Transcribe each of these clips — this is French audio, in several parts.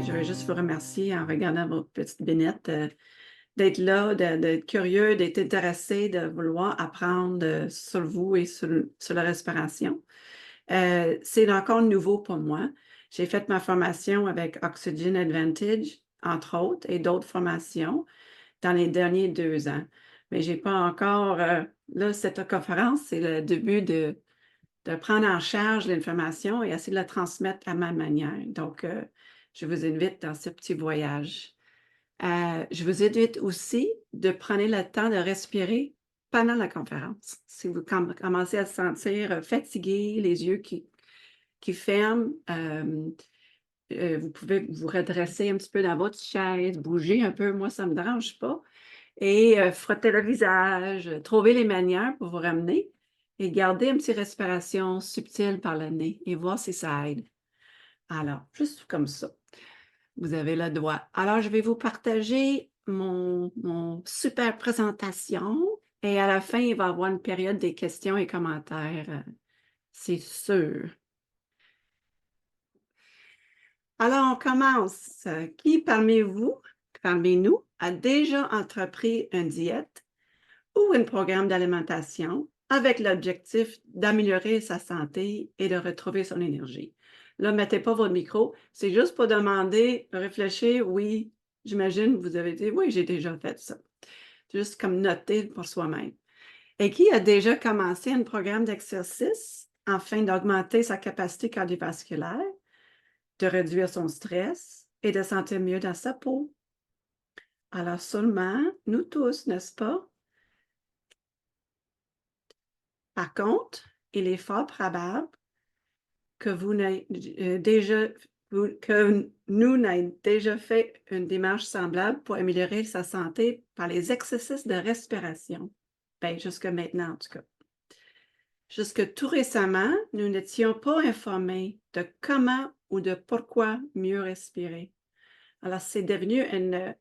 Je veux juste vous remercier en regardant votre petite bénette, d'être là, d'être curieux, d'être intéressé, de vouloir apprendre sur vous et sur la respiration. C'est encore nouveau pour moi. J'ai fait ma formation avec Oxygen Advantage, entre autres, et d'autres formations dans les derniers 2 ans. Mais j'ai pas encore, là, cette conférence, c'est le début de prendre en charge l'information et essayer de la transmettre à ma manière. Donc, je vous invite dans ce petit voyage. Je vous invite aussi de prendre le temps de respirer pendant la conférence. Si vous commencez à se sentir fatigué, les yeux qui ferment, vous pouvez vous redresser un petit peu dans votre chaise, bouger un peu. Moi, ça ne me dérange pas. Et frotter le visage, trouver les manières pour vous ramener et garder une petite respiration subtile par le nez et voir si ça aide. Alors, juste comme ça, vous avez le droit. Alors, je vais vous partager mon super présentation et à la fin, il va y avoir une période des questions et commentaires, c'est sûr. Alors, on commence. Qui parmi nous, a déjà entrepris une diète ou un programme d'alimentation avec l'objectif d'améliorer sa santé et de retrouver son énergie? Là, mettez pas votre micro, c'est juste pour demander, réfléchir, oui, j'imagine que vous avez dit: «Oui, j'ai déjà fait ça». Juste comme noter pour soi-même. Et qui a déjà commencé un programme d'exercice afin d'augmenter sa capacité cardiovasculaire, de réduire son stress et de sentir mieux dans sa peau? Alors seulement nous tous, n'est-ce pas? Par contre, il est fort probable que vous n'ayez déjà que nous n'ayons déjà fait une démarche semblable pour améliorer sa santé par les exercices de respiration. Bien, jusque maintenant, en tout cas. Jusque tout récemment, nous n'étions pas informés de comment ou de pourquoi mieux respirer. Alors, c'est devenu une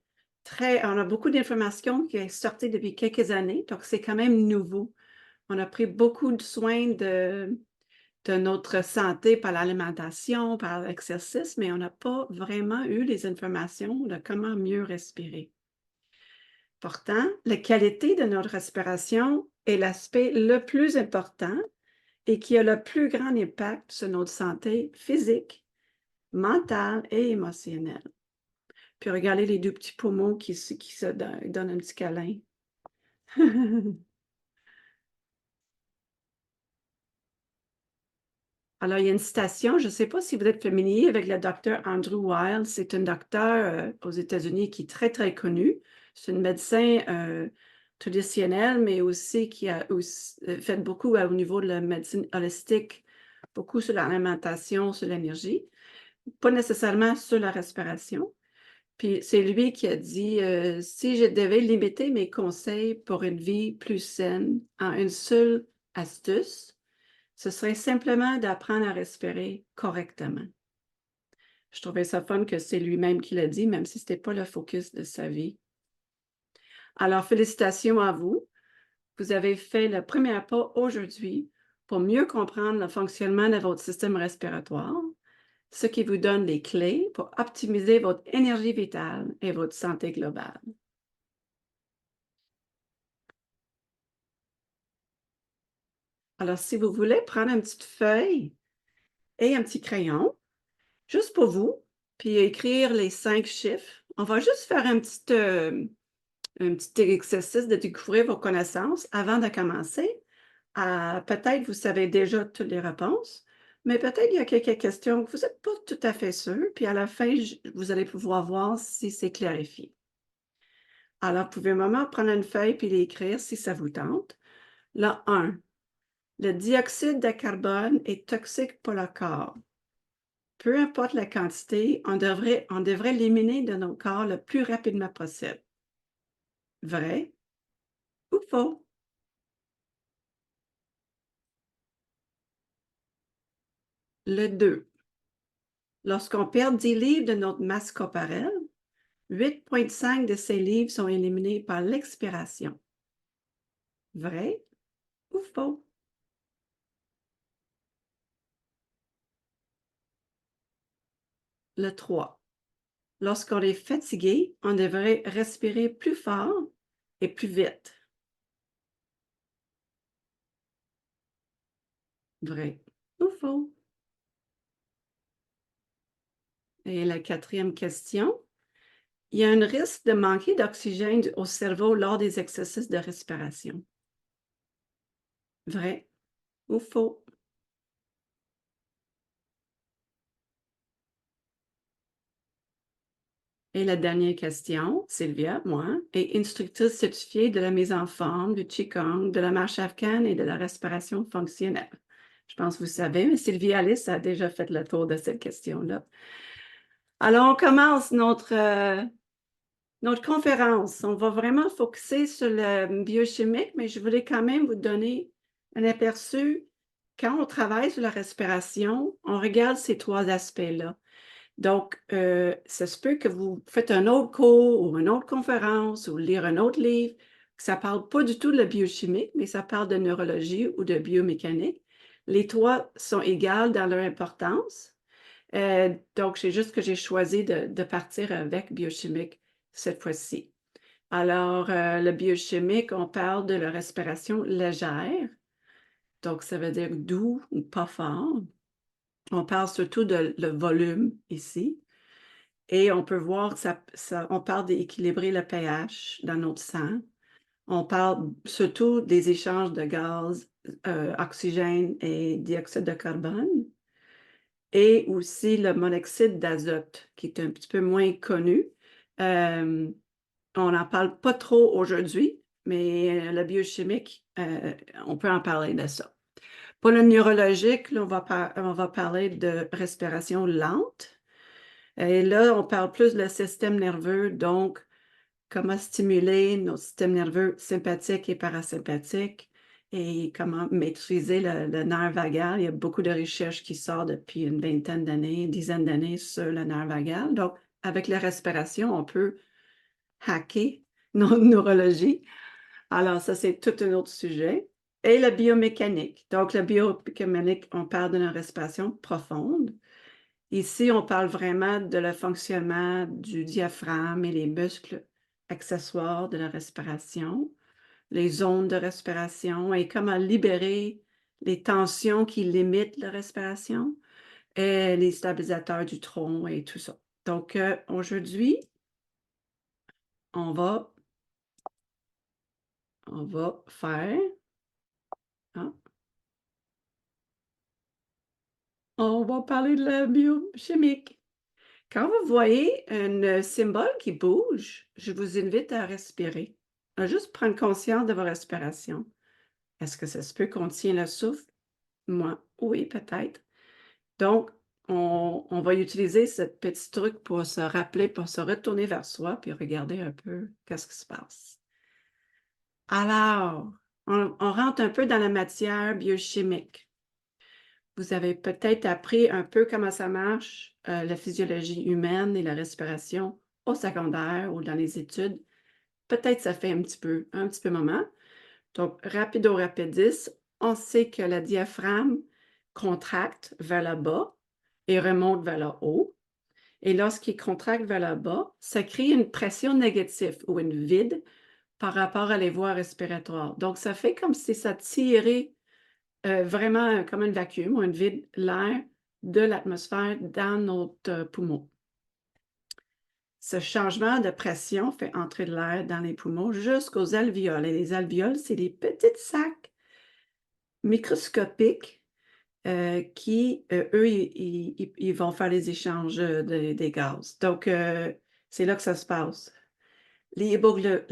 très on a beaucoup d'informations qui est sorties depuis quelques années, donc c'est quand même nouveau. On a pris beaucoup de soins de notre santé par l'alimentation, par l'exercice, mais on n'a pas vraiment eu les informations de comment mieux respirer. Pourtant, la qualité de notre respiration est l'aspect le plus important et qui a le plus grand impact sur notre santé physique, mentale et émotionnelle. Puis regardez les deux petits poumons qui se donnent un petit câlin. Alors, il y a une citation, je ne sais pas si vous êtes familier avec le docteur Andrew Weil. C'est un docteur aux États-Unis qui est très, très connu. C'est un médecin traditionnel, mais aussi qui a fait beaucoup au niveau de la médecine holistique, beaucoup sur l'alimentation, sur l'énergie, pas nécessairement sur la respiration. Puis c'est lui qui a dit si je devais limiter mes conseils pour une vie plus saine en une seule astuce, ce serait simplement d'apprendre à respirer correctement. Je trouvais ça fun que c'est lui-même qui l'a dit, même si ce n'était pas le focus de sa vie. Alors, félicitations à vous. Vous avez fait le premier pas aujourd'hui pour mieux comprendre le fonctionnement de votre système respiratoire, ce qui vous donne les clés pour optimiser votre énergie vitale et votre santé globale. Alors, si vous voulez prendre une petite feuille et un petit crayon, juste pour vous, puis écrire les 5 chiffres. On va juste faire un petit exercice de découvrir vos connaissances avant de commencer. Peut-être vous savez déjà toutes les réponses, mais peut-être il y a quelques questions que vous n'êtes pas tout à fait sûr, puis à la fin, vous allez pouvoir voir si c'est clarifié. Alors, vous pouvez vraiment prendre une feuille puis l'écrire si ça vous tente. Là, 1. Le dioxyde de carbone est toxique pour le corps. Peu importe la quantité, on devrait l'éliminer de nos corps le plus rapidement possible. Vrai? faux? Le 2. Lorsqu'on perd 10 livres de notre masse corporelle, 8,5 de ces livres sont éliminés par l'expiration. Vrai ou faux? Le 3. Lorsqu'on est fatigué, on devrait respirer plus fort et plus vite. Vrai ou faux? Et la quatrième question, il y a un risque de manquer d'oxygène au cerveau lors des exercices de respiration. Vrai ou faux? Et la dernière question, Sylvia, moi, est instructrice certifiée de la mise en forme, du Qigong, de la marche afghane et de la respiration fonctionnelle. Je pense que vous savez, mais Sylvie Alice a déjà fait le tour de cette question-là. Alors, on commence notre conférence. On va vraiment focuser sur le biochimique, mais je voulais quand même vous donner un aperçu. Quand on travaille sur la respiration, on regarde ces trois aspects-là. Donc, ça se peut que vous faites un autre cours ou une autre conférence ou lire un autre livre, que ça ne parle pas du tout de la biochimie, mais ça parle de neurologie ou de biomécanique. Les trois sont égales dans leur importance. Donc, c'est juste que j'ai choisi de partir avec biochimique cette fois-ci. Alors, le biochimique, on parle de la respiration légère. Donc, ça veut dire doux ou pas fort. On parle surtout de le volume ici. Et on peut voir que on parle d'équilibrer le pH dans notre sang. On parle surtout des échanges de gaz, oxygène et dioxyde de carbone. Et aussi le monoxyde d'azote, qui est un petit peu moins connu. On n'en parle pas trop aujourd'hui, mais le biochimique, on peut en parler de ça. Pour le neurologique, là, on va parler de respiration lente. Et là, on parle plus de système nerveux, donc comment stimuler nos systèmes nerveux sympathiques et parasympathiques et comment maîtriser le nerf vagal. Il y a beaucoup de recherches qui sortent depuis une vingtaine d'années, une dizaine d'années sur le nerf vagal. Donc, avec la respiration, on peut hacker notre neurologie. Alors, ça, c'est tout un autre sujet. Et la biomécanique. Donc, la biomécanique, on parle d'une respiration profonde. Ici, on parle vraiment de le fonctionnement du diaphragme et les muscles accessoires de la respiration, les zones de respiration et comment libérer les tensions qui limitent la respiration et les stabilisateurs du tronc et tout ça. Donc, aujourd'hui, on va, faire, hein, on va parler de la biochimique. Quand vous voyez un symbole qui bouge, je vous invite à respirer, à juste prendre conscience de vos respirations. Est-ce que ça se peut qu'on tient le souffle? Moi, oui, peut-être. Donc, on va utiliser ce petit truc pour se rappeler, pour se retourner vers soi, puis regarder un peu qu'est-ce qui se passe. Alors, on rentre un peu dans la matière biochimique. Vous avez peut-être appris un peu comment ça marche, la physiologie humaine et la respiration au secondaire ou dans les études. Peut-être ça fait un petit peu moment. Donc, rapido rapidis, on sait que le diaphragme contracte vers le bas et remonte vers le haut. Et lorsqu'il contracte vers le bas, ça crée une pression négative ou une vide par rapport à les voies respiratoires. Donc, ça fait comme si ça tirait vraiment comme un vacuum ou un vide, l'air de l'atmosphère dans notre poumon. Ce changement de pression fait entrer de l'air dans les poumons jusqu'aux alvéoles. Et les alvéoles, c'est des petits sacs microscopiques qui, eux, ils vont faire les échanges des gaz. Donc, c'est là que ça se passe. L'hémoglobine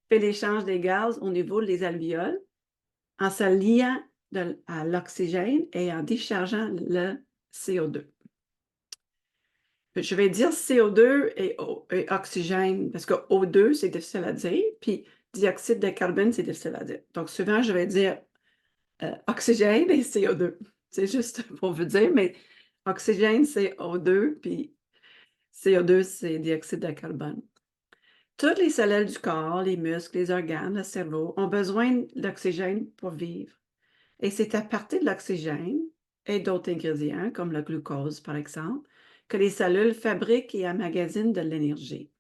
fait l'échange des gaz au niveau des alvéoles en se liant à l'oxygène et en déchargeant le CO2. je vais dire CO2 et oxygène, parce que O2, c'est difficile à dire, puis dioxyde de carbone, c'est difficile à dire. Donc, souvent, je vais dire oxygène et CO2. C'est juste pour vous dire, mais oxygène, c'est O2, puis CO2, c'est dioxyde de carbone. Toutes les cellules du corps, les muscles, les organes, le cerveau, ont besoin d'oxygène pour vivre. Et c'est à partir de l'oxygène et d'autres ingrédients, comme le glucose par exemple, que les cellules fabriquent et emmagasinent de l'énergie.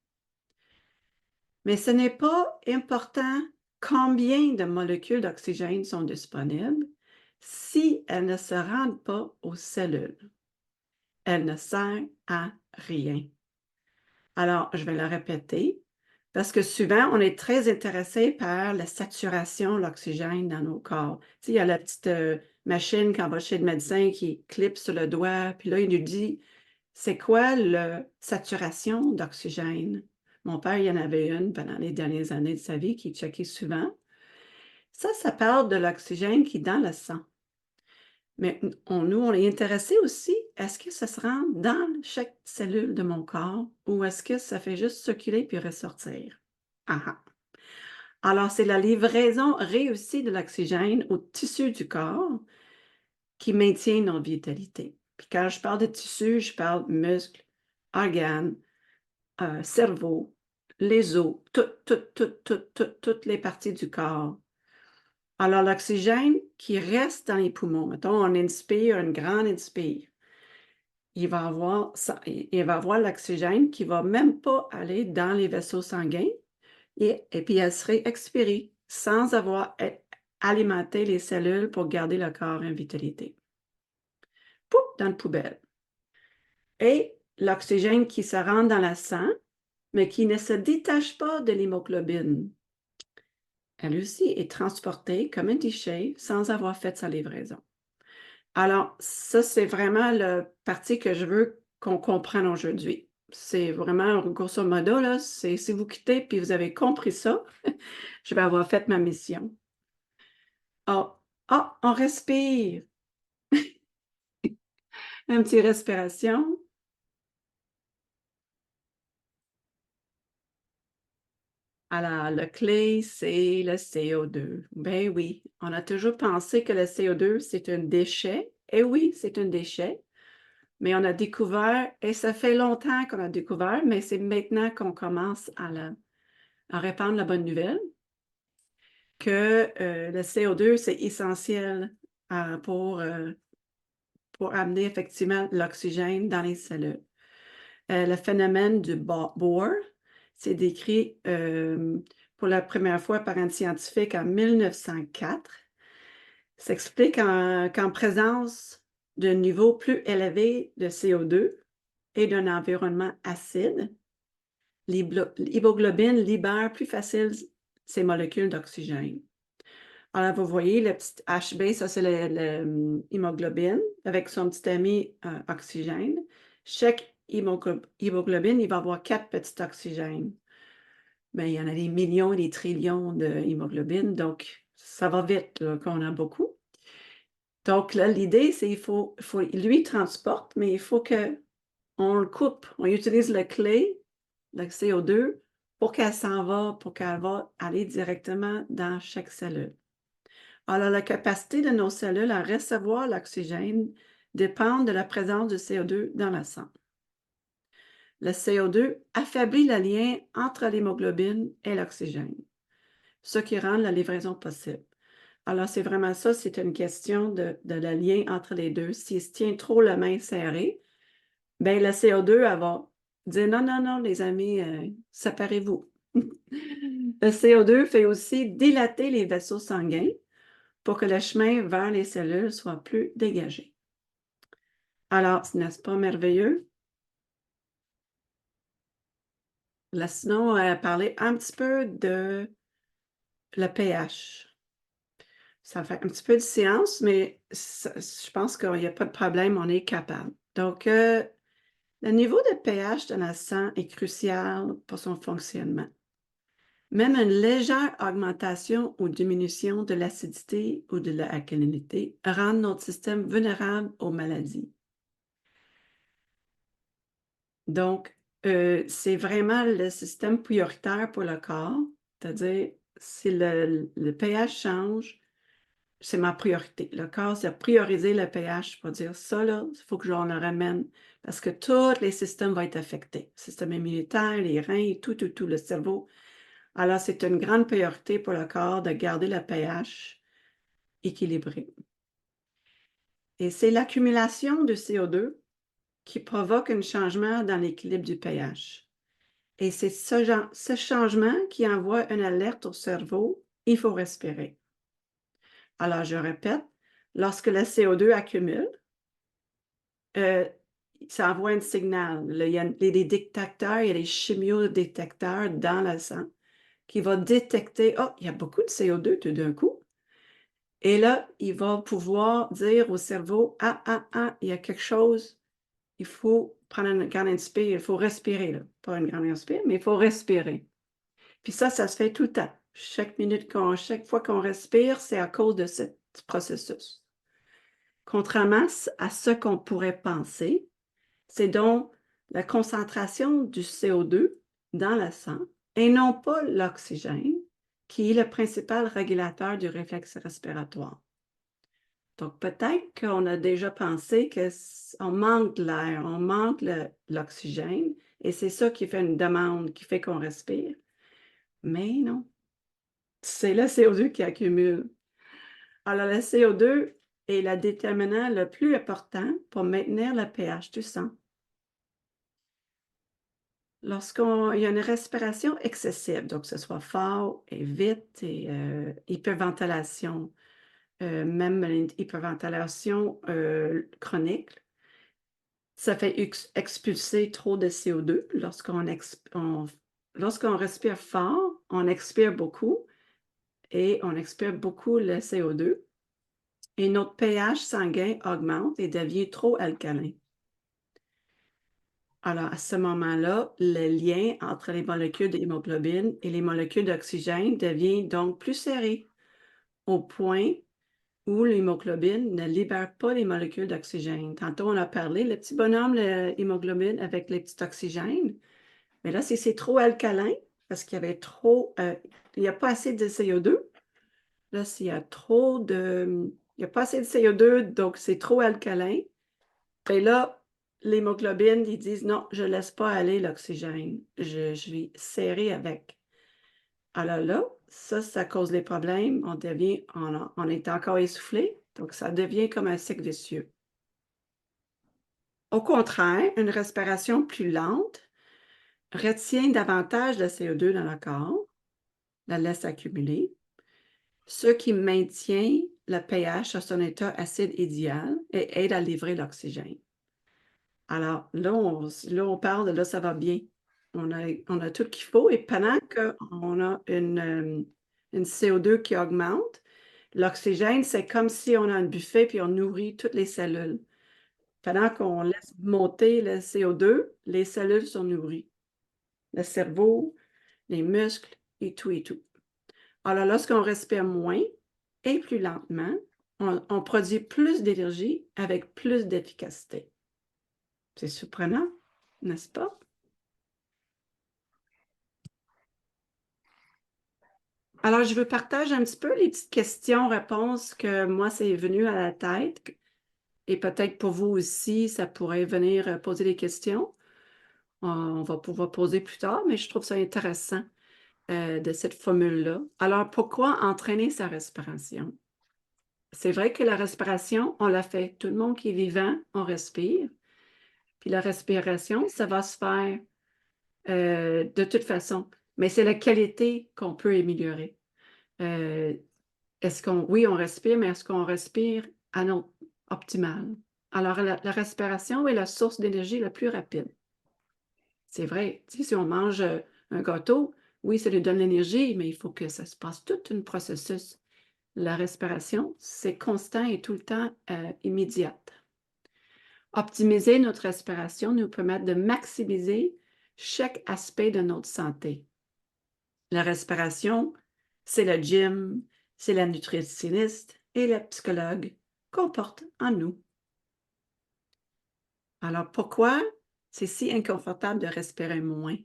Mais ce n'est pas important combien de molécules d'oxygène sont disponibles si elles ne se rendent pas aux cellules. Elles ne servent à rien. Alors, je vais le répéter parce que souvent, on est très intéressé par la saturation, l'oxygène dans nos corps. Tu sais, il y a la petite machine quand on va chez le médecin qui clip sur le doigt, puis là, il nous dit, c'est quoi la saturation d'oxygène? Mon père, il y en avait une pendant les dernières années de sa vie qui checkait souvent. Ça parle de l'oxygène qui est dans le sang. Mais nous, on est intéressé aussi, est-ce que ça se rend dans chaque cellule de mon corps ou est-ce que ça fait juste circuler puis ressortir? Ah ah. Alors, c'est la livraison réussie de l'oxygène aux tissus du corps qui maintient notre vitalité. Puis quand je parle de tissus, je parle muscles, organes, cerveau, les os, toutes les parties du corps. Alors, l'oxygène qui reste dans les poumons, mettons, on inspire, une grande inspire. Il va avoir l'oxygène qui va même pas aller dans les vaisseaux sanguins et puis elle serait expirée sans avoir alimenté les cellules pour garder le corps en vitalité. Poup, dans la poubelle. Et l'oxygène qui se rend dans le sang, mais qui ne se détache pas de l'hémoglobine. Elle aussi est transportée comme un déchet sans avoir fait sa livraison. Alors, ça, c'est vraiment la partie que je veux qu'on comprenne aujourd'hui. C'est vraiment, grosso modo, là, c'est si vous quittez puis vous avez compris ça, je vais avoir fait ma mission. Ah, ah, on respire. Une petite respiration. Alors, le clé, c'est le CO2. Ben oui, on a toujours pensé que le CO2, c'est un déchet. Et oui, c'est un déchet. Mais on a découvert, et ça fait longtemps qu'on a découvert, mais c'est maintenant qu'on commence à répandre la bonne nouvelle, que le CO2, c'est essentiel pour amener effectivement l'oxygène dans les cellules. Le phénomène du Bohr, c'est décrit pour la première fois par un scientifique en 1904. S'explique qu'en présence d'un niveau plus élevé de CO2 et d'un environnement acide, l'hémoglobine libère plus facile ces molécules d'oxygène. Alors, vous voyez, le petit HB, ça, c'est l'hémoglobine avec son petit ami oxygène. Chaque hémoglobine, il va avoir 4 petits oxygènes. Mais il y en a des millions et des trillions d'hémoglobines, donc ça va vite là, qu'on a beaucoup. Donc là, l'idée, c'est lui, il transporte, mais il faut qu'on le coupe. On utilise la clé, le CO2, pour qu'elle va aller directement dans chaque cellule. Alors, la capacité de nos cellules à recevoir l'oxygène dépend de la présence du CO2 dans le sang. Le CO2 affaiblit le lien entre l'hémoglobine et l'oxygène, ce qui rend la livraison possible. Alors, c'est vraiment ça, c'est une question de le lien entre les deux. S'il se tient trop la main serrée, bien, le CO2, elle va dire non, non, non, les amis, séparez-vous. Le CO2 fait aussi dilater les vaisseaux sanguins pour que le chemin vers les cellules soit plus dégagé. Alors, n'est-ce pas merveilleux? Là, sinon, on va parler un petit peu de le pH. Ça fait un petit peu de science, mais je pense qu'il n'y a pas de problème, on est capable. Donc, le niveau de pH dans le sang est crucial pour son fonctionnement. Même une légère augmentation ou diminution de l'acidité ou de l'alcalinité rend notre système vulnérable aux maladies. Donc, c'est vraiment le système prioritaire pour le corps, c'est-à-dire si le pH change, c'est ma priorité. Le corps, c'est prioriser le pH pour dire ça, là, il faut que j'en le ramène parce que tous les systèmes vont être affectés. Le système immunitaire, les reins, tout, le cerveau. Alors, c'est une grande priorité pour le corps de garder le pH équilibré. Et c'est l'accumulation de CO2 qui provoque un changement dans l'équilibre du pH. Et c'est ce changement qui envoie une alerte au cerveau, il faut respirer. Alors, je répète, lorsque le CO2 accumule, euh, ça envoie un signal. Là, il y a des détecteurs, il y a des chimiodétecteurs dans le sang qui vont détecter, oh, il y a beaucoup de CO2 tout d'un coup. Et là, il va pouvoir dire au cerveau, il y a quelque chose, il faut prendre une grande inspire, il faut respirer, là. Pas une grande inspire, mais il faut respirer. Puis ça se fait tout le temps. Chaque fois qu'on respire, c'est à cause de ce processus. Contrairement à ce qu'on pourrait penser, c'est donc la concentration du CO2 dans le sang et non pas l'oxygène qui est le principal régulateur du réflexe respiratoire. Donc, peut-être qu'on a déjà pensé qu'on manque de l'air, on manque l'oxygène, et c'est ça qui fait une demande, qui fait qu'on respire. Mais non, c'est le CO2 qui accumule. Alors, le CO2 est le déterminant le plus important pour maintenir le pH du sang. Lorsqu'il y a une respiration excessive, donc que ce soit fort et vite, et hyperventilation, même une hyperventilation chronique, ça fait expulser trop de CO2. Lorsqu'on respire fort, on expire beaucoup et on expire beaucoup le CO2 et notre pH sanguin augmente et devient trop alcalin. Alors, à ce moment-là, le lien entre les molécules d'hémoglobine et les molécules d'oxygène devient donc plus serré, au point où l'hémoglobine ne libère pas les molécules d'oxygène. Tantôt, on a parlé, le petit bonhomme, l'hémoglobine avec les petits oxygènes. Mais là, si c'est trop alcalin, parce qu'il y avait trop, il n'y a pas assez de CO2. Là, s'il y a trop de, il n'y a pas assez de CO2, donc c'est trop alcalin. Et là, l'hémoglobine, ils disent non, je ne laisse pas aller l'oxygène. Je vais serrer avec. Alors là, ça cause les problèmes. On est encore essoufflé, donc ça devient comme un cercle vicieux. Au contraire, une respiration plus lente retient davantage de CO2 dans le corps, la laisse accumuler, ce qui maintient le pH à son état acide idéal et aide à livrer l'oxygène. Alors là, on parle de là, ça va bien. On a tout ce qu'il faut et pendant qu'on a une CO2 qui augmente, l'oxygène, c'est comme si on a un buffet puis on nourrit toutes les cellules. Pendant qu'on laisse monter le CO2, les cellules sont nourries. Le cerveau, les muscles et tout et tout. Alors, lorsqu'on respire moins et plus lentement, on produit plus d'énergie avec plus d'efficacité. C'est surprenant, n'est-ce pas? Alors, je veux partager un petit peu les petites questions-réponses que moi, c'est venu à la tête. Et peut-être pour vous aussi, ça pourrait venir poser des questions. On va pouvoir poser plus tard, mais je trouve ça intéressant de cette formule-là. Alors, pourquoi entraîner sa respiration? C'est vrai que la respiration, on la fait. Tout le monde qui est vivant, on respire. Puis la respiration, ça va se faire de toute façon. Mais c'est la qualité qu'on peut améliorer. Euh, oui, on respire, mais est-ce qu'on respire à notre optimal? Alors, la respiration est la source d'énergie la plus rapide. C'est vrai, tu sais, si on mange un gâteau, oui, ça lui donne l'énergie, mais il faut que ça se passe tout un processus. La respiration, c'est constant et tout le temps immédiate. Optimiser notre respiration nous permet de maximiser chaque aspect de notre santé. La respiration, c'est le gym, c'est la nutritionniste et la psychologue qu'on porte en nous. Alors pourquoi c'est si inconfortable de respirer moins.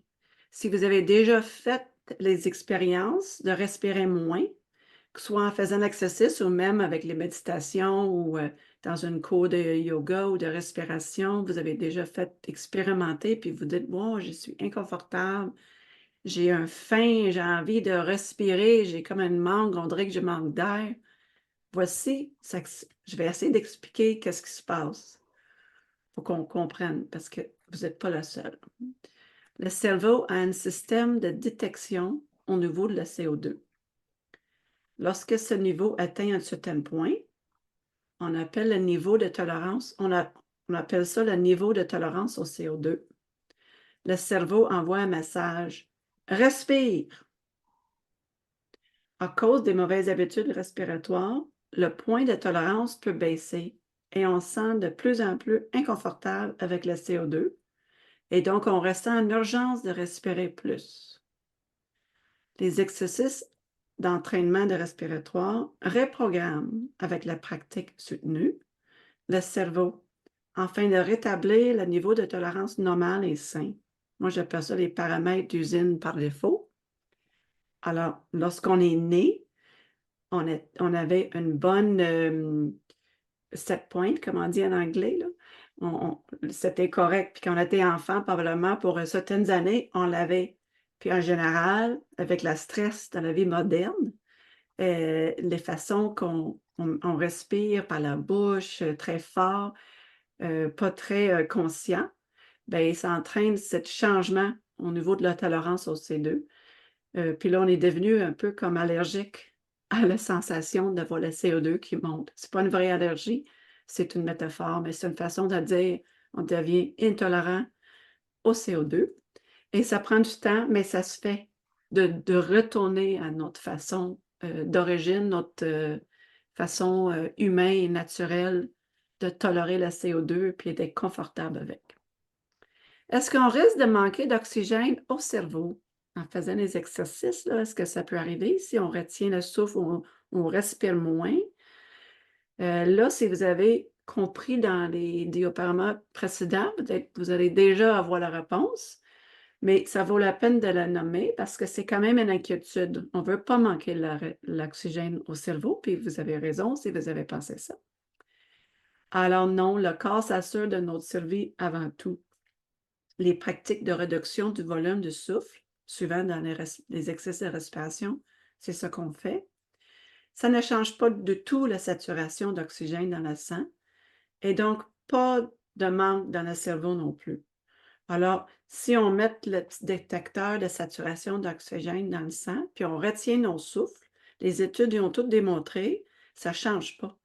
Si vous avez déjà fait les expériences de respirer moins, que ce soit en faisant l'exercice ou même avec les méditations ou dans une cours de yoga ou de respiration, vous avez déjà fait expérimenter, puis vous dites, wow, je suis inconfortable, j'ai un faim, j'ai envie de respirer, j'ai comme une manque, on dirait que je manque d'air. Voici, je vais essayer d'expliquer qu'est-ce qui se passe pour qu'on comprenne, parce que vous n'êtes pas la seule. Le cerveau a un système de détection au niveau de la CO2. Lorsque ce niveau atteint un certain point, on appelle le niveau de tolérance, on appelle ça le niveau de tolérance au CO2. Le cerveau envoie un message. Respire. À cause des mauvaises habitudes respiratoires, le point de tolérance peut baisser et on se sent de plus en plus inconfortable avec le CO2 et donc on ressent une urgence de respirer plus. Les exercices d'entraînement de respiratoire reprogramment avec la pratique soutenue le cerveau afin de rétablir le niveau de tolérance normal et sain. Moi, j'appelle ça les paramètres d'usine par défaut. Alors, lorsqu'on est né, on avait une bonne set point, comme on dit en anglais. Là. C'était correct. Puis quand on était enfant, probablement pour certaines années, on l'avait. Puis en général, avec le stress dans la vie moderne, les façons qu'on respire par la bouche très fort, pas très conscient, bien, ça entraîne ce changement au niveau de la tolérance au C2. Puis là, on est devenu un peu comme allergique à la sensation d'avoir le CO2 qui monte. C'est pas une vraie allergie, c'est une métaphore, mais c'est une façon de dire on devient intolérant au CO2. Et ça prend du temps, mais ça se fait de retourner à notre façon d'origine, notre façon humaine et naturelle de tolérer le CO2 puis d'être confortable avec. Est-ce qu'on risque de manquer d'oxygène au cerveau en faisant les exercices? Est-ce que ça peut arriver si on retient le souffle ou on respire moins? Là, si vous avez compris dans les diaparamas précédents, peut-être que vous allez déjà avoir la réponse, mais ça vaut la peine de la nommer parce que c'est quand même une inquiétude. On ne veut pas manquer l'oxygène au cerveau, puis vous avez raison si vous avez pensé ça. Alors non, le corps s'assure de notre survie avant tout. Les pratiques de réduction du volume de souffle, suivant dans les exercices de respiration, c'est ce qu'on fait. Ça ne change pas de tout la saturation d'oxygène dans le sang et donc pas de manque dans le cerveau non plus. Alors, si on met le petit détecteur de saturation d'oxygène dans le sang, puis on retient nos souffles, les études y ont toutes démontré, ça ne change pas.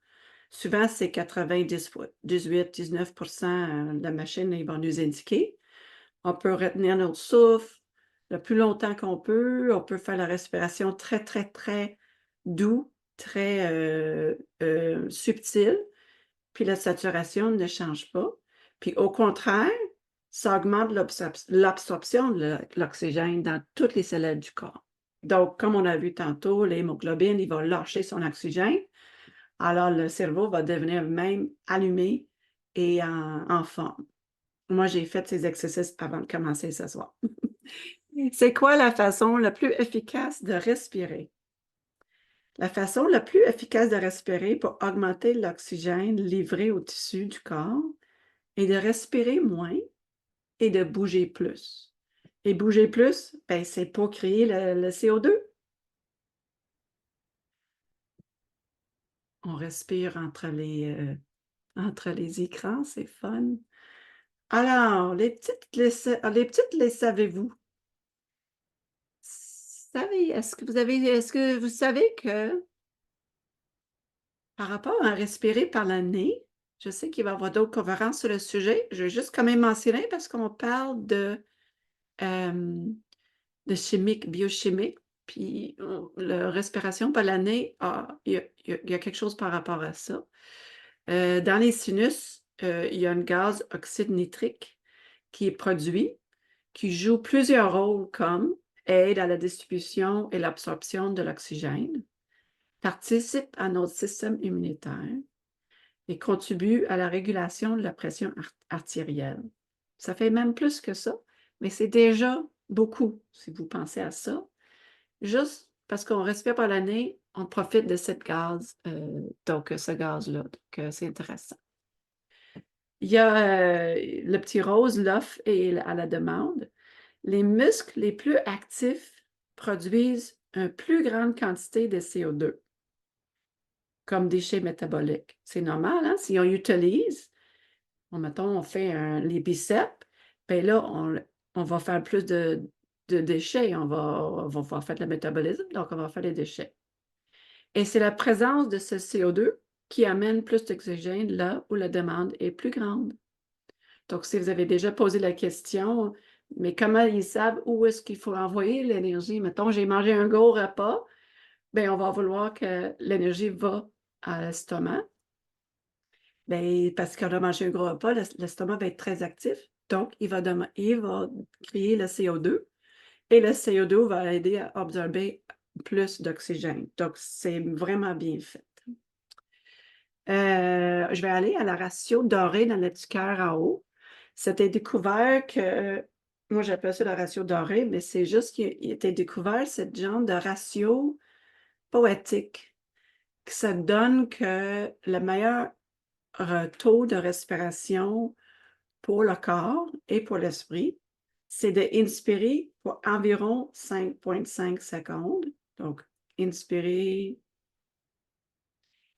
Souvent, c'est 90, 18, 19% de la machine ils vont nous indiquer. On peut retenir notre souffle le plus longtemps qu'on peut. On peut faire la respiration très, très, très doux, très subtile. Puis la saturation ne change pas. Puis au contraire, ça augmente l'absorption de l'oxygène dans toutes les cellules du corps. Donc, comme on a vu tantôt, l'hémoglobine, il va lâcher son oxygène. Alors, le cerveau va devenir même allumé et en forme. Moi, j'ai fait ces exercices avant de commencer ce soir. C'est quoi la façon la plus efficace de respirer? La façon la plus efficace de respirer pour augmenter l'oxygène livré au tissu du corps est de respirer moins et de bouger plus. Et bouger plus, ben, c'est pour créer le CO2. On respire entre les écrans, c'est fun. Alors, les petites, les savez-vous? Est-ce que vous savez que par rapport à respirer par le nez, je sais qu'il va y avoir d'autres conférences sur le sujet. Je vais juste quand même mentionner parce qu'on parle de chimique, biochimique, puis la respiration par le nez, il y a quelque chose par rapport à ça. Dans les sinus, il y a un gaz oxyde nitrique qui est produit, qui joue plusieurs rôles comme aide à la distribution et l'absorption de l'oxygène, participe à notre système immunitaire et contribue à la régulation de la pression artérielle. Ça fait même plus que ça, mais c'est déjà beaucoup si vous pensez à ça. Juste parce qu'on respire par le nez, on profite de cette gaz, donc ce gaz-là. Donc, c'est intéressant. Il y a le petit rose, l'offre et à la demande. Les muscles les plus actifs produisent une plus grande quantité de CO2 comme déchets métaboliques. C'est normal, hein? Si on utilise, mettons, on fait les biceps, bien là, on va faire plus de déchets. On va faire le métabolisme, donc on va faire des déchets. Et c'est la présence de ce CO2 qui amène plus d'oxygène là où la demande est plus grande. Donc, si vous avez déjà posé la question, mais comment ils savent où est-ce qu'il faut envoyer l'énergie? Mettons, j'ai mangé un gros repas, bien, on va vouloir que l'énergie va à l'estomac. Bien, parce qu'on a mangé un gros repas, l'estomac va être très actif. Donc, il va créer le CO2 et le CO2 va aider à absorber plus d'oxygène. Donc, c'est vraiment bien fait. Je vais aller à la ratio dorée dans le petit cœur en haut. C'était découvert que, moi j'appelle ça la ratio dorée, mais c'est juste qu'il a été découvert cette genre de ratio poétique, que ça donne que le meilleur taux de respiration pour le corps et pour l'esprit, c'est d'inspirer pour environ 5,5 secondes. Donc, inspirer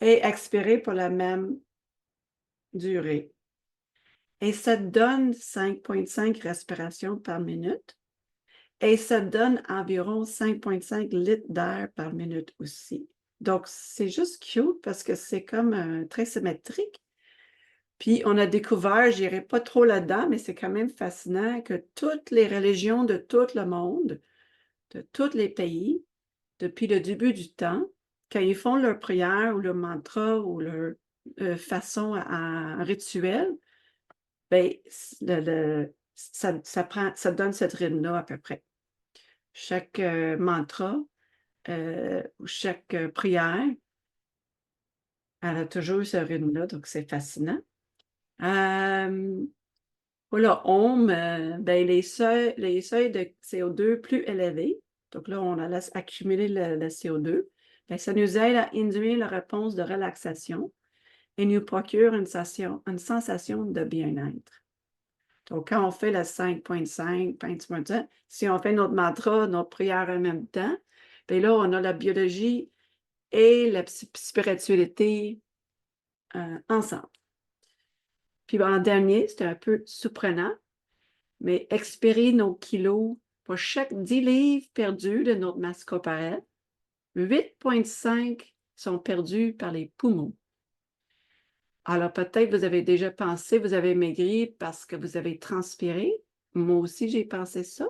et expirer pour la même durée. Et ça donne 5,5 respirations par minute. Et ça donne environ 5,5 litres d'air par minute aussi. Donc, c'est juste cute parce que c'est comme très symétrique. Puis, on a découvert, je n'irai pas trop là-dedans, mais c'est quand même fascinant que toutes les religions de tout le monde, de tous les pays, depuis le début du temps, quand ils font leur prière ou leur mantra ou leur façon à rituel, bien, ça donne cette rythme-là à peu près. Chaque mantra ou chaque prière, elle a toujours ce rythme-là, donc c'est fascinant. Voilà, Om, ben, les seuils de CO2 plus élevés, donc là, on laisse accumuler le CO2, ben, ça nous aide à induire la réponse de relaxation et nous procure une sensation de bien-être. Donc, quand on fait le 5,5, 5,5, si on fait notre mantra, notre prière en même temps, bien là, on a la biologie et la spiritualité ensemble. Puis en dernier, c'est un peu surprenant, mais expirer nos kilos pour chaque 10 livres perdus de notre masse corporelle, 8,5 sont perdus par les poumons. Alors peut-être vous avez déjà pensé, vous avez maigri parce que vous avez transpiré. Moi aussi, j'ai pensé ça.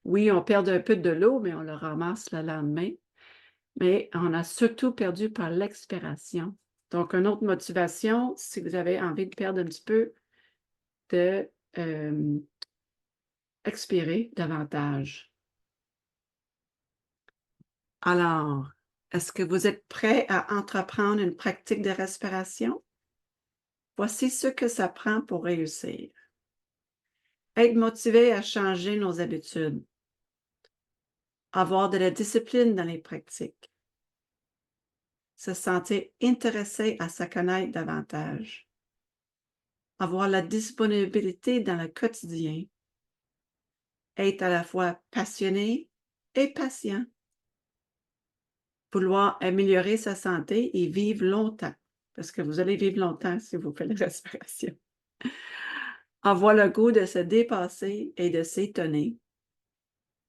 Oui, on perd un peu de l'eau, mais on le ramasse le lendemain. Mais on a surtout perdu par l'expiration. Donc, une autre motivation, si vous avez envie de perdre un petit peu, de expirer davantage. Alors, est-ce que vous êtes prêt à entreprendre une pratique de respiration? Voici ce que ça prend pour réussir. Être motivé à changer nos habitudes. Avoir de la discipline dans les pratiques. Se sentir intéressé à se connaître davantage. Avoir la disponibilité dans le quotidien. Être à la fois passionné et patient. Vouloir améliorer sa santé et vivre longtemps, parce que vous allez vivre longtemps si vous faites la respiration. Avoir le goût de se dépasser et de s'étonner.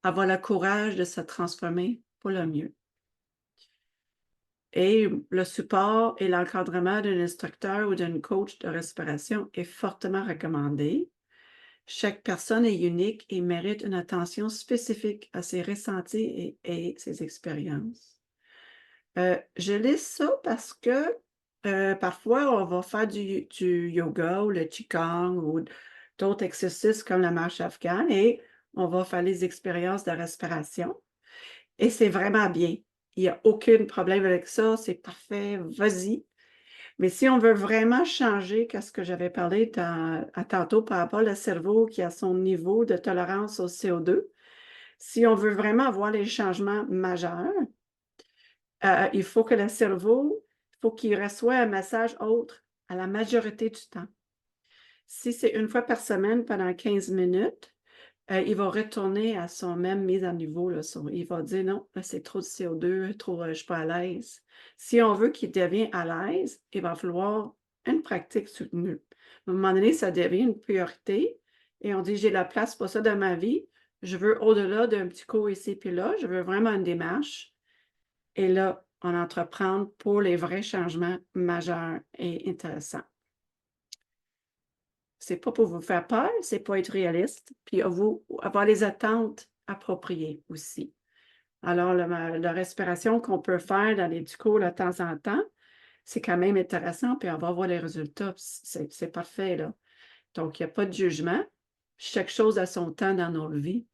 Avoir le courage de se transformer pour le mieux. Et le support et l'encadrement d'un instructeur ou d'un coach de respiration est fortement recommandé. Chaque personne est unique et mérite une attention spécifique à ses ressentis et ses expériences. Je lis ça parce que parfois, on va faire du yoga ou le qigong ou d'autres exercices comme la marche afghane et on va faire les expériences de respiration. Et c'est vraiment bien. Il n'y a aucun problème avec ça, c'est parfait, vas-y. Mais si on veut vraiment changer, qu'est-ce que j'avais parlé à tantôt par rapport au cerveau qui a son niveau de tolérance au CO2, si on veut vraiment avoir les changements majeurs, il faut que le cerveau, il faut qu'il reçoive un message autre à la majorité du temps. Si c'est une fois par semaine pendant 15 minutes, il va retourner à son même mise à niveau, là, il va dire: «Non, là, c'est trop de CO2, trop, je suis pas à l'aise». Si on veut qu'il devienne à l'aise, il va falloir une pratique soutenue. À un moment donné, ça devient une priorité et on dit: «J'ai la place pour ça dans ma vie. Je veux au-delà d'un petit cours ici puis là, je veux vraiment une démarche» et là, on entreprend pour les vrais changements majeurs et intéressants. C'est pas pour vous faire peur, c'est pour être réaliste, puis vous avoir les attentes appropriées aussi. Alors la respiration qu'on peut faire dans les duos de temps en temps, c'est quand même intéressant, puis on va voir les résultats, puis c'est parfait, là. Donc il y a pas de jugement. Chaque chose a son temps dans nos vies,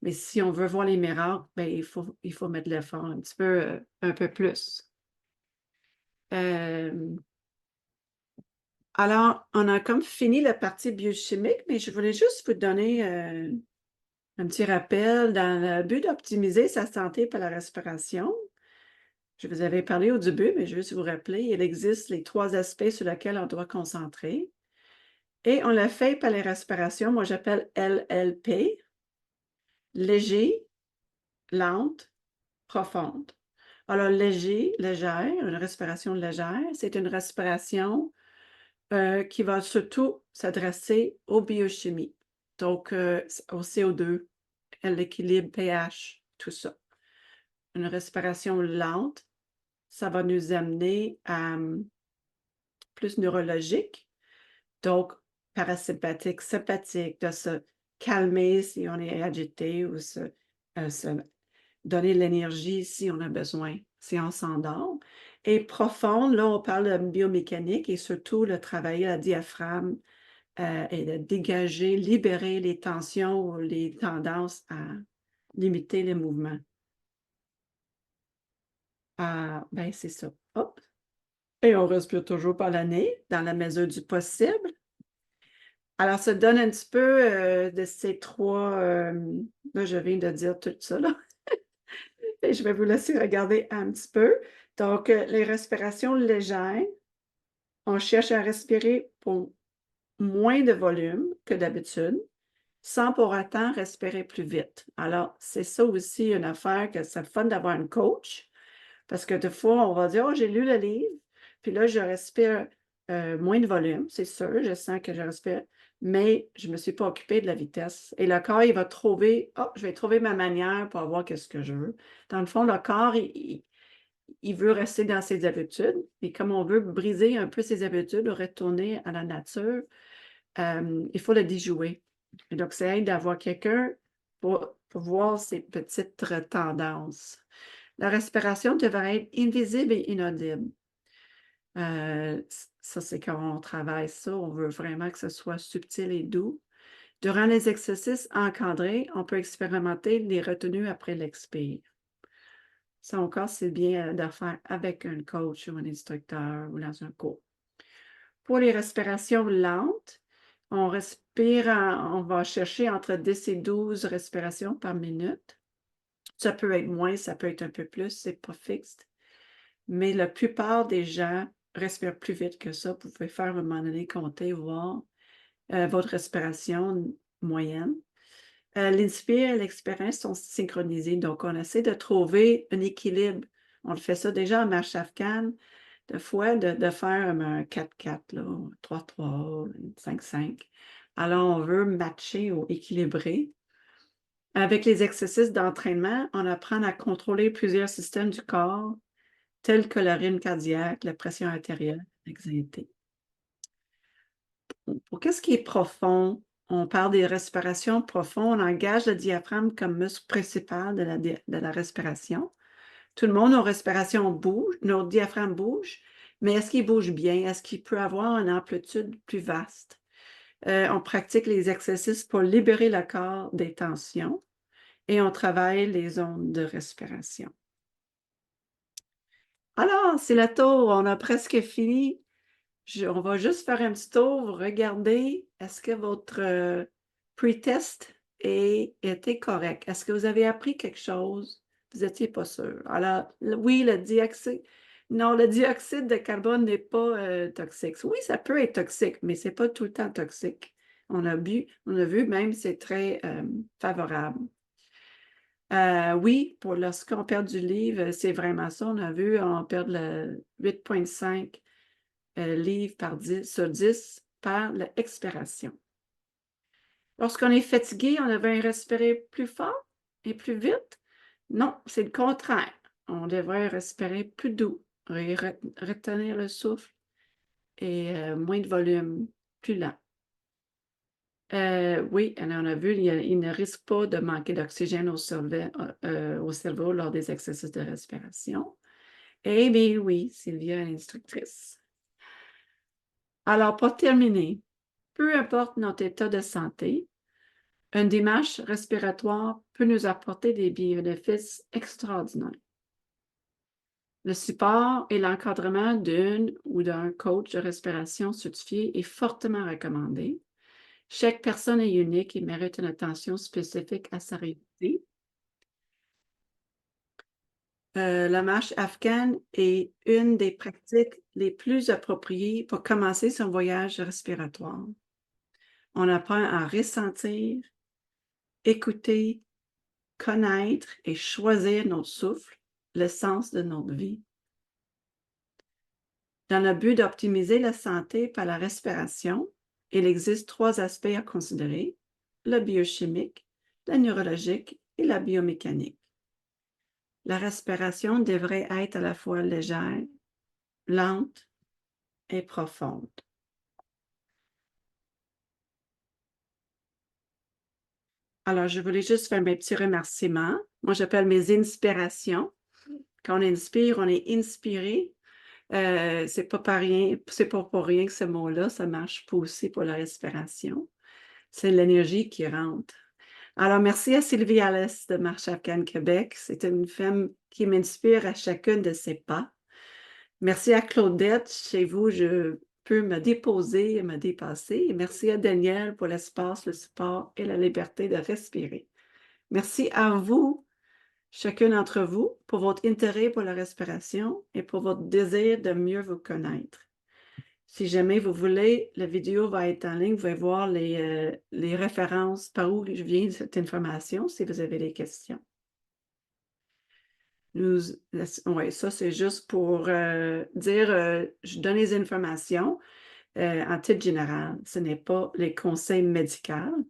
mais si on veut voir les miracles, ben il faut mettre de l'effort un peu plus. Hem Alors, on a comme fini la partie biochimique, mais je voulais juste vous donner, un petit rappel dans le but d'optimiser sa santé par la respiration. Je vous avais parlé au début, mais je veux juste vous rappeler, il existe les 3 aspects sur lesquels on doit concentrer et on le fait par les respirations, moi j'appelle LLP, léger, lente, profonde. Alors légère, une respiration légère, c'est une respiration qui va surtout s'adresser aux biochimies, donc au CO2, à l'équilibre pH, tout ça. Une respiration lente, ça va nous amener à plus neurologique, donc parasympathique, sympathique, de se calmer si on est agité ou se donner de l'énergie si on a besoin, si on s'endort. Et profonde, là, on parle de biomécanique et surtout le travailler le diaphragme et de dégager, libérer les tensions ou les tendances à limiter les mouvements. Ah, ben, c'est ça. Hop! Et on respire toujours par le nez, dans la mesure du possible. Alors, ça donne un petit peu, de ces 3, là, je viens de dire tout ça, là, et je vais vous laisser regarder un petit peu. Donc, les respirations légères, on cherche à respirer pour moins de volume que d'habitude, sans pour autant respirer plus vite. Alors, c'est ça aussi une affaire que c'est fun d'avoir une coach, parce que des fois, on va dire: «Oh, j'ai lu le livre, puis là, je respire, moins de volume, c'est sûr, je sens que je respire, mais je ne me suis pas occupée de la vitesse» et le corps, il va trouver: «Oh, je vais trouver ma manière pour avoir qu'est-ce que je veux». Dans le fond, le corps, il veut rester dans ses habitudes et comme on veut briser un peu ses habitudes, retourner à la nature, il faut le déjouer. Et donc, ça aide d'avoir quelqu'un pour voir ces petites tendances. La respiration devrait être invisible et inaudible. Ça, c'est quand on travaille ça, on veut vraiment que ce soit subtil et doux. Durant les exercices encadrés, on peut expérimenter les retenues après l'expire. Ça encore, c'est bien de faire avec un coach ou un instructeur ou dans un cours. Pour les respirations lentes, on respire on va chercher entre 10 et 12 respirations par minute. Ça peut être moins, ça peut être un peu plus, c'est pas fixe. Mais la plupart des gens respirent plus vite que ça. Vous pouvez faire à un moment donné, compter, voir, votre respiration moyenne. L'inspire et l'expire sont synchronisés, donc on essaie de trouver un équilibre. On le fait ça déjà en marche afghane, des fois de faire un 4-4 là, 3-3, 5-5. Alors on veut matcher ou équilibrer. Avec les exercices d'entraînement, on apprend à contrôler plusieurs systèmes du corps, tels que le rythme cardiaque, la pression artérielle, l'anxiété. Pour qu'est-ce qui est profond, on parle des respirations profondes, on engage le diaphragme comme muscle principal de la respiration. Tout le monde, nos respirations bougent, notre diaphragme bouge, mais est-ce qu'il bouge bien? Est-ce qu'il peut avoir une amplitude plus vaste? On pratique les exercices pour libérer le corps des tensions et on travaille les zones de respiration. Alors, c'est le tour, on a presque fini. On va juste faire un petit tour, regardez, est-ce que votre pre-test était correct? Est-ce que vous avez appris quelque chose? Vous n'étiez pas sûr. Alors, oui, non, le dioxyde de carbone n'est pas toxique. Oui, ça peut être toxique, mais c'est pas tout le temps toxique. On a vu même, c'est très favorable. Oui, pour lorsqu'on perd du livre, c'est vraiment ça. On a vu, on perd le 8,5 livres sur 10 par l'expiration. Lorsqu'on est fatigué, on devrait respirer plus fort et plus vite? Non, c'est le contraire. On devrait respirer plus doux, retenir le souffle et moins de volume, plus lent. Oui, on a vu, il ne risque pas de manquer d'oxygène au cerveau lors des exercices de respiration. Eh bien oui, Sylvia est l'instructrice. Alors, pour terminer, peu importe notre état de santé, une démarche respiratoire peut nous apporter des bénéfices extraordinaires. Le support et l'encadrement d'une ou d'un coach de respiration certifié est fortement recommandé. Chaque personne est unique et mérite une attention spécifique à sa réalité. La marche afghane est une des pratiques les plus appropriées pour commencer son voyage respiratoire. On apprend à ressentir, écouter, connaître et choisir notre souffle, l'essence de notre vie. Dans le but d'optimiser la santé par la respiration, il existe 3 aspects à considérer: le biochimique, le neurologique et la biomécanique. La respiration devrait être à la fois légère, lente et profonde. Alors, je voulais juste faire mes petits remerciements. Moi, j'appelle mes inspirations. Quand on inspire, on est inspiré. C'est pas pour rien que ce mot-là, ça marche pas aussi pour la respiration. C'est l'énergie qui rentre. Alors, merci à Sylvie Alès de Marche Afghane Québec. C'est une femme qui m'inspire à chacune de ses pas. Merci à Claudette. Chez vous, je peux me déposer et me dépasser. Et merci à Daniel pour l'espace, le support et la liberté de respirer. Merci à vous, chacun d'entre vous, pour votre intérêt pour la respiration et pour votre désir de mieux vous connaître. Si jamais vous voulez, la vidéo va être en ligne. Vous pouvez voir les références par où je viens de cette information si vous avez des questions. Oui, ça, c'est juste pour dire, je donne les informations en titre général. Ce n'est pas les conseils médicaux.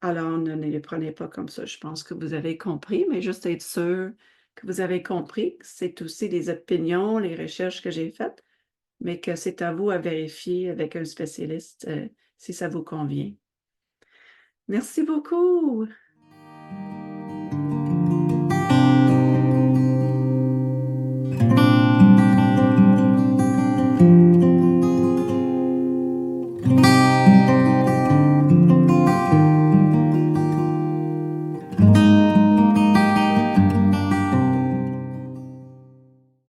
Alors, ne les prenez pas comme ça. Je pense que vous avez compris, mais juste être sûr que vous avez compris que c'est aussi les opinions, les recherches que j'ai faites, mais que c'est à vous à vérifier avec un spécialiste si ça vous convient. Merci beaucoup.